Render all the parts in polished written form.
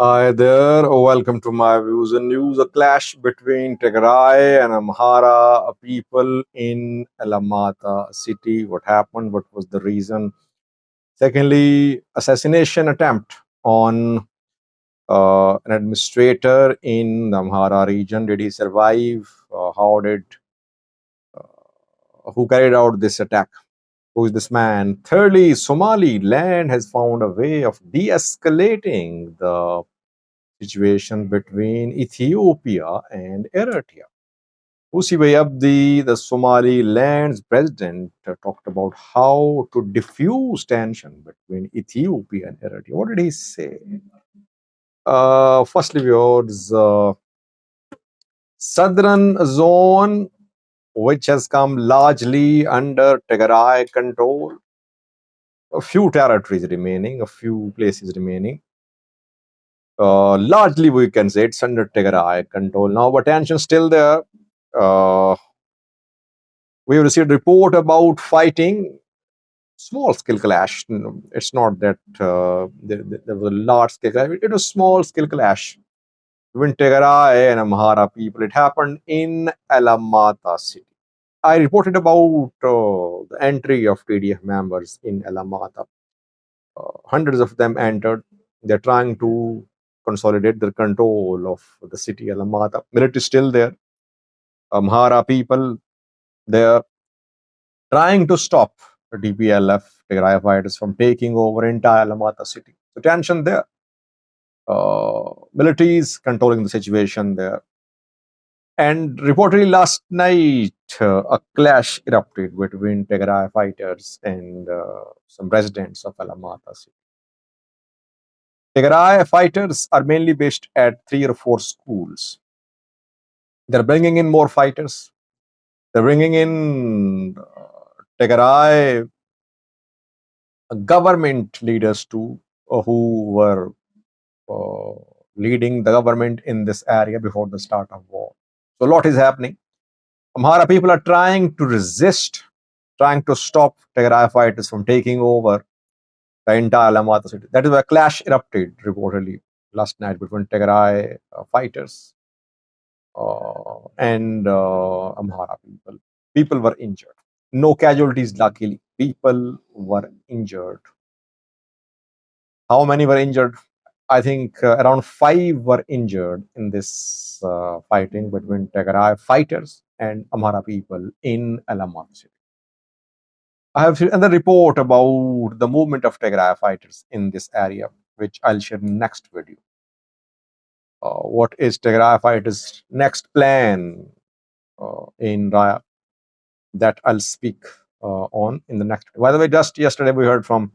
Hi there, welcome to my views and news. A clash between Tigray and Amhara people in Alamata city. What happened? What was the reason? Secondly, assassination attempt on an administrator in the Amhara region. Did he survive? Who carried out this attack? Who is this man? Thirdly, Somaliland has found a way of de-escalating the situation between Ethiopia and Eritrea. Usi Abdi, the Somaliland's president, talked about how to diffuse tension between Ethiopia and Eritrea. What did he say? Firstly, viewers, southern zone, which has come largely under Tigray control, a few territories remaining, a few places remaining. Largely, we can say it's under Tigray control. Now, but tension still there. Uh, we have received report about fighting, small scale clash. It's not that there was a large scale clash. It was small scale clash between Tigray and Amhara people. It happened in Alamata city. I reported about the entry of TDF members in Alamata. Hundreds of them entered. They're trying to consolidate their control of the city Alamata. Military still there. Amhara people there trying to stop the DPLF, Tigray fighters, from taking over entire Alamata city. So tension there. Militaries controlling the situation there. And reportedly last night, a clash erupted between Tigray fighters and some residents of Alamata city. Tigray fighters are mainly based at 3 or 4 schools. They're bringing in more fighters. They're bringing in Tigray government leaders too, who were leading the government in this area before the start of war. So a lot is happening. Amhara people are trying to resist, trying to stop Tigray fighters from taking over the entire Alamata city. That is why a clash erupted reportedly last night between Tigray fighters and Amhara people. People were injured. No casualties, luckily. People were injured. How many were injured? I think around 5 were injured in this fighting between Tigray fighters and Amhara people in Alamata city. I have seen another report about the movement of Tigray fighters in this area, which I'll share next video. What is Tigray fighters' next plan in Raya? That I'll speak on in the next. By the way, just yesterday we heard from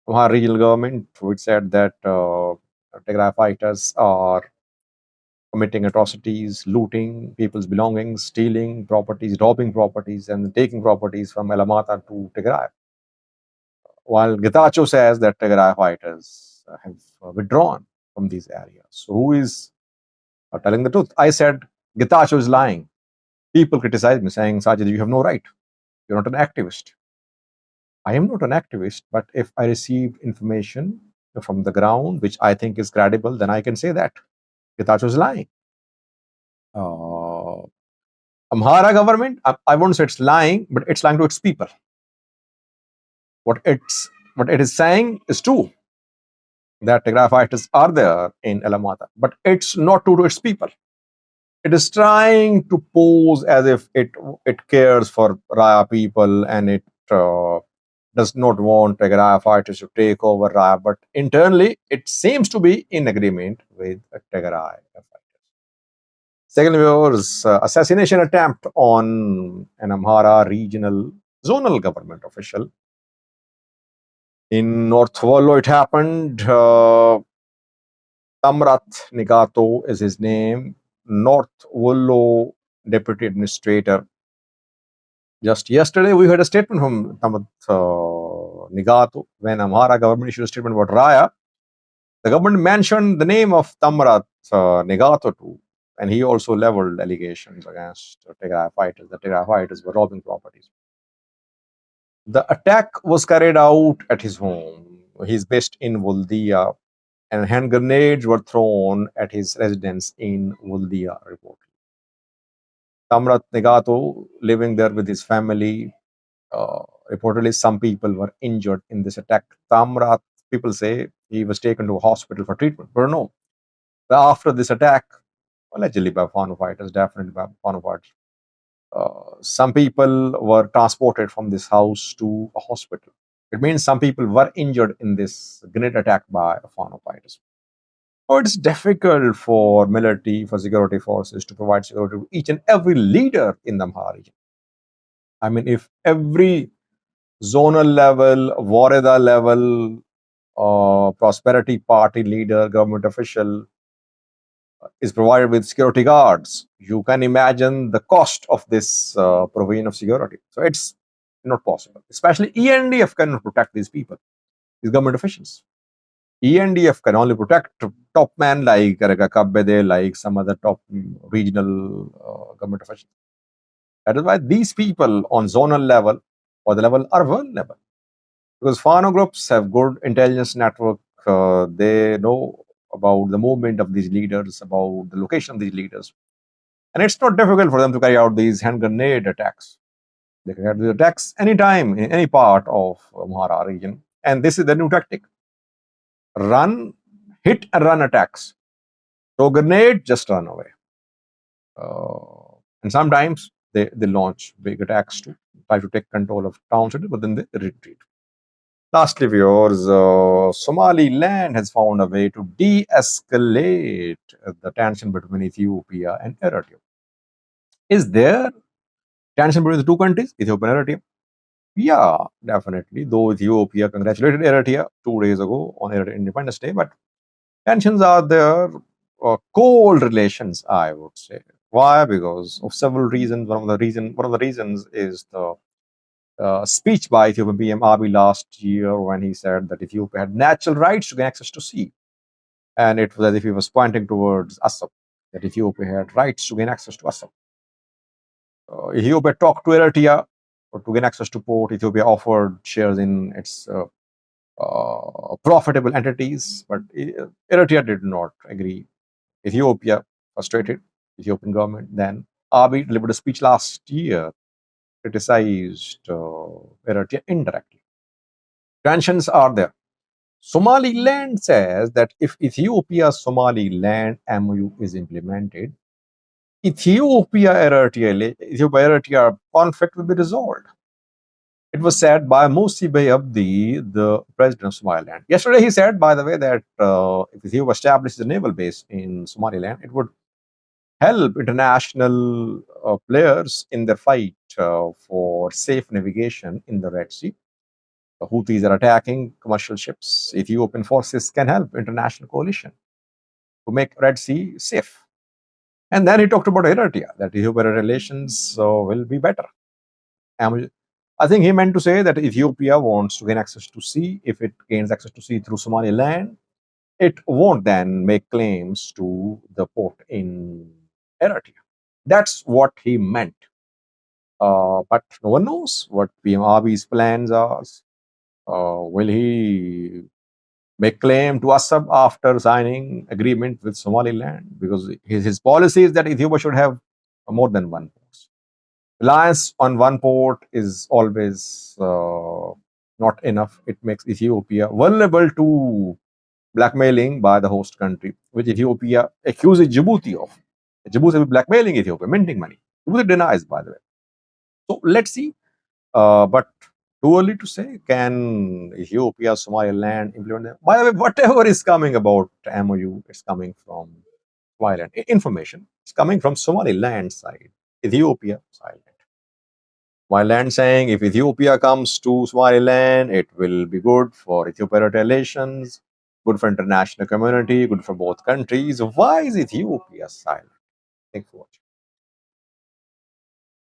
Amhara regional government, which said that Tigray fighters are committing atrocities, looting people's belongings, stealing properties, robbing properties, and taking properties from Alamata to Tigray. While Getachew says that Tigray fighters have withdrawn from these areas. So who is telling the truth? I said Getachew is lying. People criticize me, saying, Sajid, you have no right. You're not an activist. I am not an activist, but if I receive information from the ground, which I think is credible, then I can say that Getachew is lying. Amhara government, I won't say it's lying, but it's lying to its people. What it is saying is true, that Tigray fighters are there in Alamata, but it's not true to its people. It is trying to pose as if it cares for Raya people and it does not want Tigray fighters to take over Raya, but internally it seems to be in agreement with Tigray fighters. Second was assassination attempt on an Amhara regional zonal government official. In North Wollo, it happened. Tamrat Nigato is his name. North Wollo deputy administrator. Just yesterday, we heard a statement from Tamrat Nigato when Amhara government issued a statement about Raya. The government mentioned the name of Tamrat Nigato too, and he also leveled allegations against Tigray fighters. The Tigray fighters were robbing properties. The attack was carried out at his home. He's based in Voldia. and hand grenades were thrown at his residence in Woldia, report. Tamrat Negato, living there with his family, reportedly some people were injured in this attack. Tamrat, people say he was taken to a hospital for treatment, but no. After this attack, allegedly by Fano fighters, definitely by Fano fighters, some people were transported from this house to a hospital. It means some people were injured in this grenade attack by Fano fighters. Oh, it's difficult for military, for security forces to provide security to each and every leader in the Amhara region. I mean, if every zonal level, Wareda level, prosperity party leader, government official is provided with security guards, you can imagine the cost of this provision of security. So it's not possible. Especially ENDF cannot protect these people, these government officials. ENDF can only protect top men like Karega Kabbede, like some other top regional government officials. That is why these people on zonal level or the level are vulnerable. Because Fano groups have good intelligence network. They know about the movement of these leaders, about the location of these leaders. And it's not difficult for them to carry out these hand grenade attacks. They can carry these attacks anytime in any part of Amhara region. And this is the new tactic. Run, hit and run attacks. Throw grenade, just run away. And sometimes they launch big attacks to try to take control of town city, but then they retreat. Lastly, viewers, Somaliland has found a way to de-escalate the tension between Ethiopia and Eritrea. Is there tension between the two countries, Ethiopia and Eritrea? Yeah, definitely. Though Ethiopia congratulated Eritrea 2 days ago on Eritrea Independence Day, but tensions are there. Cold relations, I would say. Why? Because of several reasons. One of the reasons is the speech by Ethiopian PM Abiy last year when he said that Ethiopia had natural rights to gain access to sea, and it was as if he was pointing towards Assam, that Ethiopia had rights to gain access to Assam. Ethiopia talked to Eritrea to gain access to port. Ethiopia offered shares in its profitable entities, but Eritrea did not agree. Ethiopia frustrated Ethiopian government. Then Abiy delivered a speech last year, criticized Eritrea indirectly. Tensions are there. Somaliland says that if Ethiopia-Somaliland MOU is implemented, Ethiopia-Eritrea conflict will be resolved. It was said by Musi Bey Abdi, the president of Somaliland. Yesterday, he said, by the way, that if Ethiopia establishes a naval base in Somaliland, it would help international players in their fight for safe navigation in the Red Sea. The Houthis are attacking commercial ships. Ethiopian forces can help international coalition to make Red Sea safe. And then he talked about Eritrea, that Ethiopia relations will be better. I think he meant to say that Ethiopia wants to gain access to sea. If it gains access to sea through Somaliland, it won't then make claims to the port in Eritrea. That's what he meant. But no one knows what PM Abiy's plans are. Will he make claim to Assam after signing agreement with Somaliland? Because his policy is that Ethiopia should have more than one port. Reliance on one port is always not enough. It makes Ethiopia vulnerable to blackmailing by the host country, which Ethiopia accuses Djibouti of. Djibouti is blackmailing Ethiopia, minting money. Djibouti denies, by the way. So let's see. But too early to say. Can Ethiopia, Somaliland implement them? By the way, whatever is coming about MOU is coming from Somaliland. Information is coming from Somaliland side, Ethiopia side. Somaliland saying if Ethiopia comes to Somaliland, it will be good for Ethiopia relations, good for international community, good for both countries. Why is Ethiopia silent? Thanks for watching.